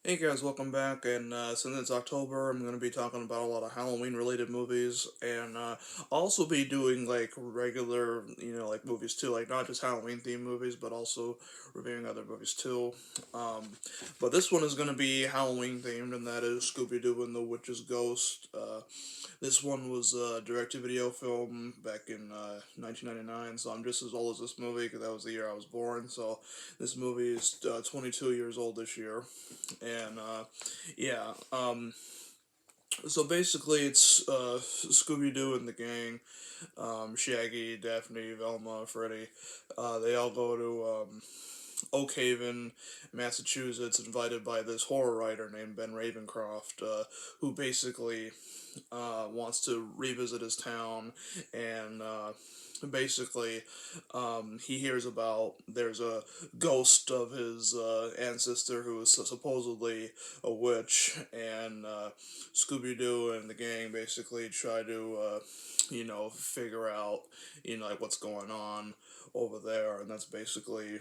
Hey guys, welcome back. And since it's October, I'm going to be talking about a lot of Halloween-related movies, and I'll also be doing like regular, like movies too, like not just Halloween-themed movies, but also reviewing other movies too. Um, but this one is going to be Halloween-themed, and that is Scooby-Doo and the Witch's Ghost. This one was a direct-to-video film back in 1999, so I'm just as old as this movie because that was the year I was born. So this movie is 22 years old this year, and yeah. So basically, it's Scooby Doo and the gang. Shaggy, Daphne, Velma, Freddy. They all go to Oak Haven, Massachusetts, invited by this horror writer named Ben Ravencroft, who basically wants to revisit his town, and basically he hears about there's a ghost of his ancestor who is supposedly a witch, and Scooby-Doo and the gang basically try to figure out like what's going on over there, and that's basically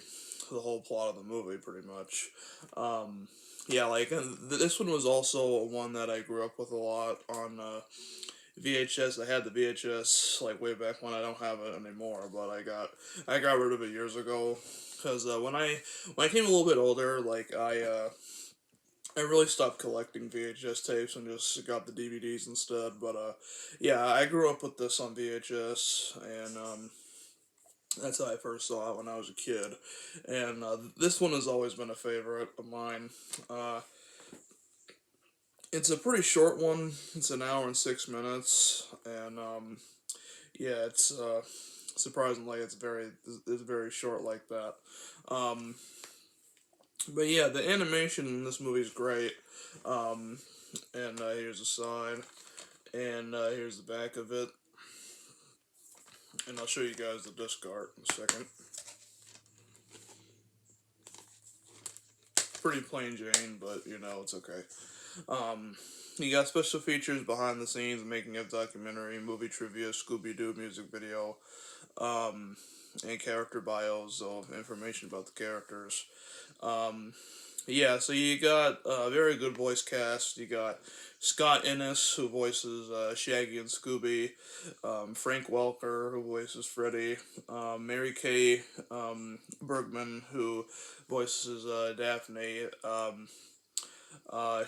the whole plot of the movie pretty much. Yeah, like this one was also one that I grew up with a lot on VHS. I had the VHS like way back when. I don't have it anymore, but I got rid of it years ago because when I came a little bit older, like I really stopped collecting VHS tapes and just got the DVDs instead. But yeah, I grew up with this on VHS, and that's how I first saw it when I was a kid. And this one has always been a favorite of mine. Uh, it's a pretty short one. It's an hour and 6 minutes, and yeah, it's surprisingly it's very short like that. Um, but yeah, the animation in this movie is great. Um, and here's the side, and here's the back of it, and I'll show you guys the disc art in a second. Pretty plain Jane, but it's okay. Um, you got special features, behind the scenes, making of documentary, movie trivia, Scooby Doo music video, um, and character bios, so information about the characters. Um, yeah, so you got a very good voice cast. You got Scott Innes, who voices Shaggy and Scooby, Frank Welker, who voices Freddy, Mary Kay Bergman, who voices Daphne.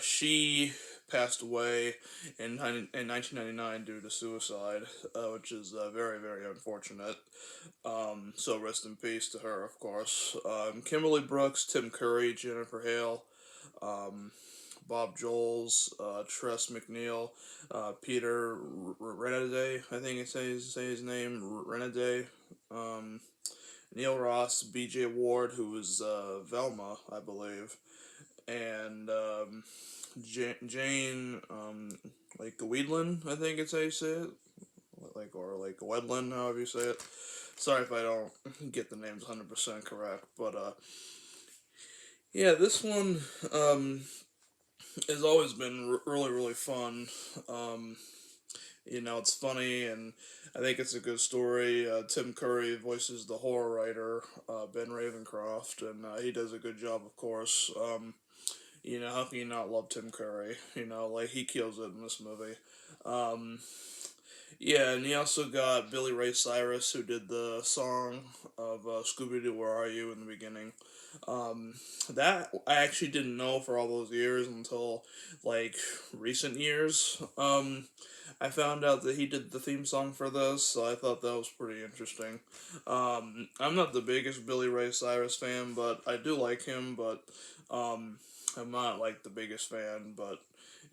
She passed away in 1999 due to suicide, which is very, very unfortunate. So rest in peace to her, of course. Kimberly Brooks, Tim Curry, Jennifer Hale, um, Bob Joles, Tress McNeil, Peter Renaday, I think it say his name, Renaday, um, Neil Ross, B.J. Ward, who was Velma, I believe, and Jane, like Weedlin, I think it's how you say it, like Wedlin, however you say it. Sorry if I don't get the names 100% correct, but yeah, this one has always been really, really fun. Um, it's funny, and I think it's a good story. Tim Curry voices the horror writer, Ben Ravencroft, and he does a good job, of course. How can you not love Tim Curry? Like he kills it in this movie. Um, yeah, and you also got Billy Ray Cyrus, who did the song of Scooby Doo, Where Are You in the beginning. Um, that I actually didn't know for all those years until like recent years. I found out that he did the theme song for this, so I thought that was pretty interesting. I'm not the biggest Billy Ray Cyrus fan, but I do like him, but um, I'm not like the biggest fan, but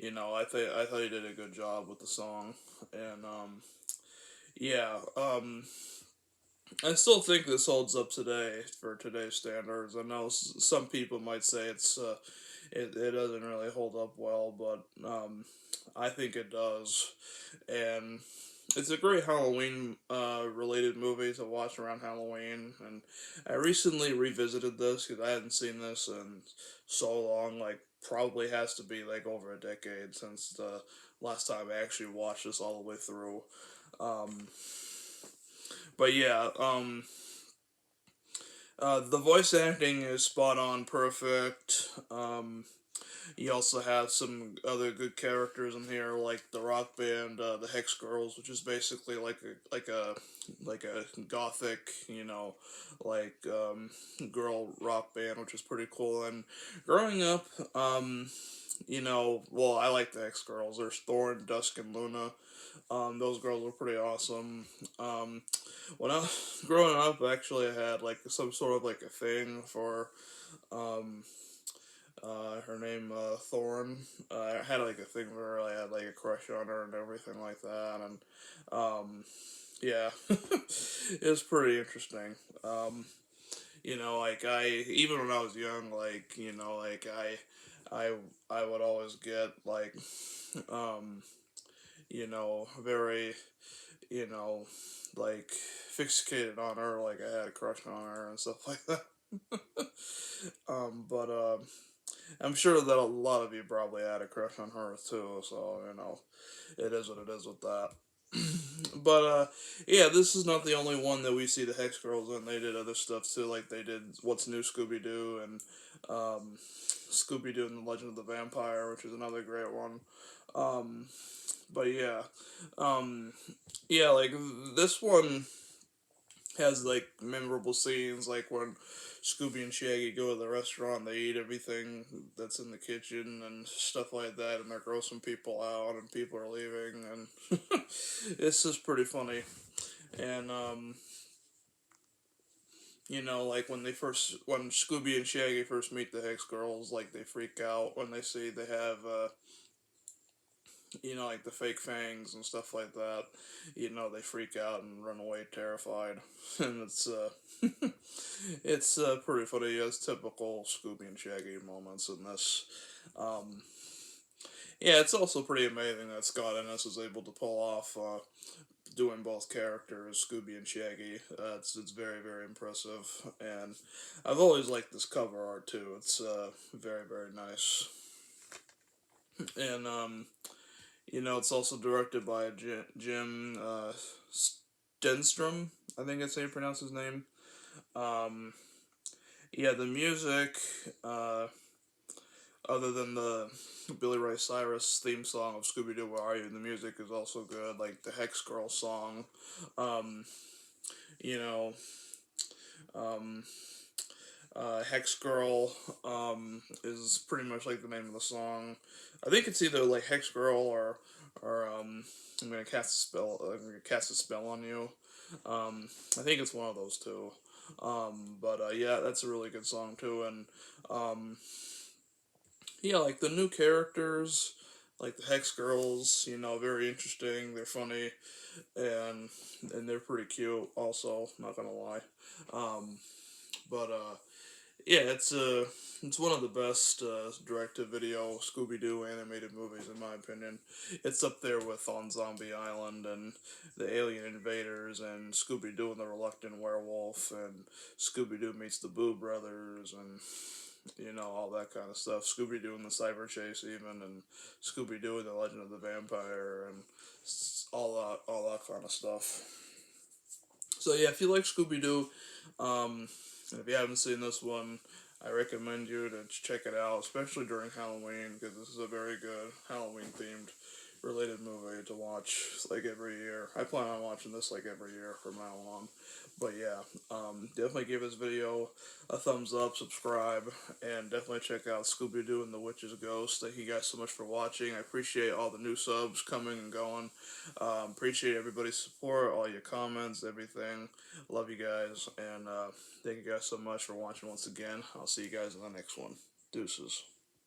I thought he did a good job with the song, and yeah, I still think this holds up today for today's standards. I know some people might say it doesn't really hold up well, but I think it does, and it's a great Halloween related movie to watch around Halloween. And I recently revisited this because I hadn't seen this in so long. Like probably has to be like over a decade since the last time I actually watched this all the way through. Um, but yeah, the voice acting is spot on, perfect. You also have some other good characters in here, like the rock band, the Hex Girls, which is basically like a gothic, like girl rock band, which is pretty cool. And growing up, well, I like the Hex Girls. There's Thorn, Dusk, and Luna. Those girls were pretty awesome. Um, when I was growing up, actually, I had like some sort of like a thing for um, her name Thorn. I had like a thing where I had like a crush on her and everything like that, and yeah, it was pretty interesting. Um, like I even when I was young, like I I would always get like um, very you know like fixated on her, like I had a crush on her and stuff like that. But I'm sure that a lot of you probably had a crush on her too, so it is what it is with that. But yeah, this is not the only one that we see the Hex Girls in. They did other stuff too, like they did What's New Scooby-Doo and Scooby-Doo and the Legend of the Vampire, which is another great one. Um, but um, yeah, like this one has like memorable scenes, like when Scooby and Shaggy go to the restaurant, they eat everything that's in the kitchen and stuff like that, and they're grossing people out, and people are leaving, and it's just pretty funny. And like when Scooby and Shaggy first meet the Hex Girls, like they freak out when they see they have like the fake fangs and stuff like that. They freak out and run away terrified, and it's pretty funny. As typical Scooby and Shaggy moments in this. Um, yeah, it's also pretty amazing that Scott Ennis is able to pull off doing both characters, Scooby and Shaggy. It's very very impressive, and I've always liked this cover art too. It's very very nice, and it's also directed by Jim Stenstrom. I think that's how you pronounce his name. Um, yeah, the music, uh, other than the Billy Ray Cyrus theme song of Scooby Doo, Where Are You? The music is also good, like the Hex Girl song. Um, you know, um, Hex Girl is pretty much like the name of the song. I think it's either like Hex Girl or I'm gonna cast a spell. I'm gonna cast a spell on you. I think it's one of those two. But yeah, that's a really good song too, and um, yeah, like the new characters, like the Hex Girls, very interesting. They're funny, and they're pretty cute. Also, not gonna lie. Um, but yeah, it's one of the best direct to video Scooby Doo animated movies in my opinion. It's up there with On Zombie Island and The Alien Invaders and Scooby Doo and the Reluctant Werewolf and Scooby Doo meets the Boo Brothers and all that kind of stuff. Scooby Doo and the Cyber Chase even and Scooby Doo and the Legend of the Vampire and all that kind of stuff. So yeah, if you like Scooby Doo, and if you haven't seen this one, I recommend you to check it out, especially during Halloween, because this is a very good Halloween themed related movie to watch like every year. I plan on watching this like every year from now on. But yeah, definitely give this video a thumbs up, subscribe, and definitely check out Scooby Doo and the Witch's Ghost. Thank you guys so much for watching. I appreciate all the new subs coming and going. Appreciate everybody's support, all your comments, everything. Love you guys, and thank you guys so much for watching once again. I'll see you guys in the next one. Deuces.